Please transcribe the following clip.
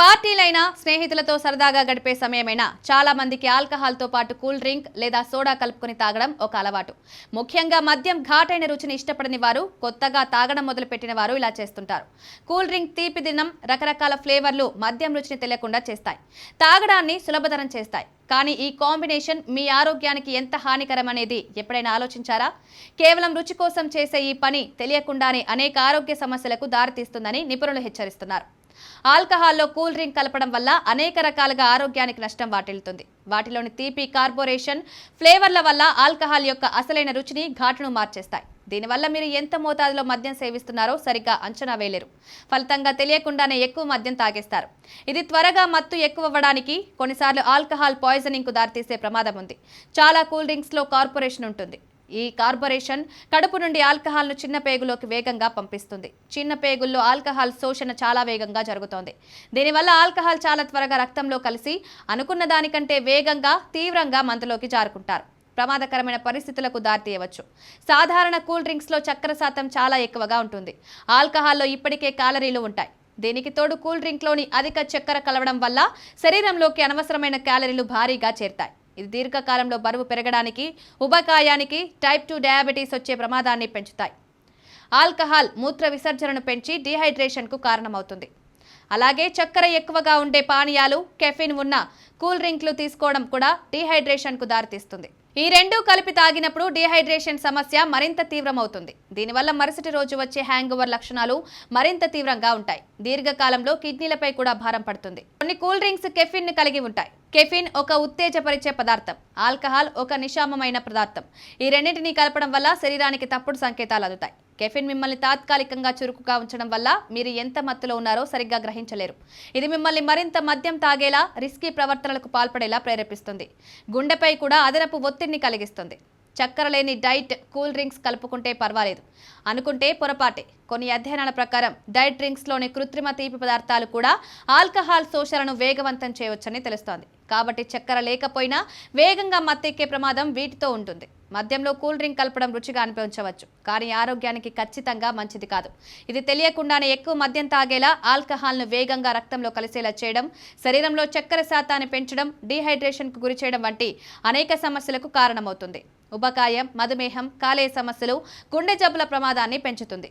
పార్టీలైనా స్నేహితులతో సరదాగా గడిపే సమయమైనా చాలా మందికి ఆల్కహాల్తో పాటు కూల్ డ్రింక్ లేదా సోడా కలుపుకొని తాగడం ఒక అలవాటు. ముఖ్యంగా మద్యం ఘాటైన రుచిని ఇష్టపడని వారు, కొత్తగా తాగడం మొదలుపెట్టిన వారు ఇలా చేస్తుంటారు. కూల్ డ్రింక్ తీపి దినం, రకరకాల ఫ్లేవర్లు మద్యం రుచిని తెలియకుండా చేస్తాయి, తాగడాన్ని సులభతరం చేస్తాయి. కానీ ఈ కాంబినేషన్ మీ ఆరోగ్యానికి ఎంత హానికరం అనేది ఎప్పుడైనా ఆలోచించారా? కేవలం రుచి కోసం చేసే ఈ పని తెలియకుండానే అనేక ఆరోగ్య సమస్యలకు దారితీస్తుందని నిపుణులు హెచ్చరిస్తున్నారు. ఆల్కహాల్లో కూల్ డ్రింక్ కలపడం వల్ల అనేక రకాలుగా ఆరోగ్యానికి నష్టం వాటిల్లుతుంది. వాటిలోని తీపి, కార్బోరేషన్, ఫ్లేవర్ల వల్ల ఆల్కహాల్ యొక్క అసలైన రుచిని, ఘాటును మార్చేస్తాయి. దీనివల్ల మీరు ఎంత మోతాదులో మద్యం సేవిస్తున్నారో సరిగ్గా అంచనా వేయలేరు. ఫలితంగా తెలియకుండానే ఎక్కువ మద్యం తాగేస్తారు. ఇది త్వరగా మత్తు ఎక్కువవ్వడానికి, కొన్నిసార్లు ఆల్కహాల్ పాయిజనింగ్ కు దారితీసే ప్రమాదం ఉంది. చాలా కూల్ డ్రింక్స్ లో కార్బోరేషన్ ఉంటుంది. ఈ కార్బోరేషన్ కడుపు నుండి ఆల్కహాల్ను చిన్న పేగులోకి వేగంగా పంపిస్తుంది. చిన్న పేగుల్లో ఆల్కహాల్ శోషణ చాలా వేగంగా జరుగుతోంది. దీనివల్ల ఆల్కహాల్ చాలా త్వరగా రక్తంలో కలిసి అనుకున్న దానికంటే వేగంగా, తీవ్రంగా మందులోకి జారుకుంటారు. ప్రమాదకరమైన పరిస్థితులకు దారితీయవచ్చు. సాధారణ కూల్ డ్రింక్స్లో చక్కెర శాతం చాలా ఎక్కువగా ఉంటుంది. ఆల్కహాల్లో ఇప్పటికే క్యాలరీలు ఉంటాయి. దీనికి తోడు కూల్ డ్రింక్లోని అధిక చక్కెర కలవడం వల్ల శరీరంలోకి అనవసరమైన క్యాలరీలు భారీగా చేరుతాయి. ఇది దీర్ఘకాలంలో బరువు పెరగడానికి, ఉబకాయానికి, టైప్ 2 డయాబెటీస్ వచ్చే ప్రమాదాన్ని పెంచుతాయి. ఆల్కహాల్ మూత్ర విసర్జనను పెంచి డీహైడ్రేషన్కు కారణమవుతుంది. అలాగే చక్కెర ఎక్కువగా ఉండే పానీయాలు, కెఫిన్ ఉన్న కూల్ డ్రింక్లు తీసుకోవడం కూడా డీహైడ్రేషన్కు దారితీస్తుంది. ఈ రెండూ కలిపి తాగినప్పుడు డీహైడ్రేషన్ సమస్య మరింత తీవ్రమవుతుంది. దీనివల్ల మరుసటి రోజు వచ్చే హ్యాంగ్ ఓవర్ లక్షణాలు మరింత తీవ్రంగా ఉంటాయి. దీర్ఘకాలంలో కిడ్నీలపై కూడా భారం పడుతుంది. కొన్ని కూల్ డ్రింక్స్ కెఫిన్ ని కలిగి ఉంటాయి. కెఫిన్ ఒక ఉత్తేజపరిచే పదార్థం, ఆల్కహాల్ ఒక నిశామమైన పదార్థం. ఈ రెండింటినీ కలపడం వల్ల శరీరానికి తప్పుడు సంకేతాలు అందుతాయి. కెఫిన్ మిమ్మల్ని తాత్కాలికంగా చురుకుగా ఉంచడం వల్ల మీరు ఎంత మత్తులో ఉన్నారో సరిగ్గా గ్రహించలేరు. ఇది మిమ్మల్ని మరింత మద్యం తాగేలా, రిస్కీ ప్రవర్తనలకు పాల్పడేలా ప్రేరేపిస్తుంది. గుండెపై కూడా అదనపు ఒత్తిడిని కలిగిస్తుంది. చక్కెర లేని డైట్ కూల్ డ్రింక్స్ కలుపుకుంటే పర్వాలేదు అనుకుంటే పొరపాటే. కొన్ని అధ్యయనాల ప్రకారం డైట్ డ్రింక్స్లోని కృత్రిమ తీపి పదార్థాలు కూడా ఆల్కహాల్ శోషణను వేగవంతం చేయవచ్చని తెలుస్తోంది. కాబట్టి చక్కెర లేకపోయినా వేగంగా మత్తెక్కే ప్రమాదం వీటితో ఉంటుంది. మద్యంలో కూల్ డ్రింక్ కలపడం రుచిగా అనిపించవచ్చు, కానీ ఆరోగ్యానికి ఖచ్చితంగా మంచిది కాదు. ఇది తెలియకుండానే ఎక్కువ మద్యం తాగేలా, ఆల్కహాల్ను వేగంగా రక్తంలో కలిసేలా చేయడం, శరీరంలో చక్కెర శాతాన్ని పెంచడం, డీహైడ్రేషన్కు గురి చేయడం వంటి అనేక సమస్యలకు కారణమవుతుంది. ఉబకాయం, మధుమేహం, కాలేయ సమస్యలు, గుండె జబ్బుల ప్రమాదాన్ని పెంచుతుంది.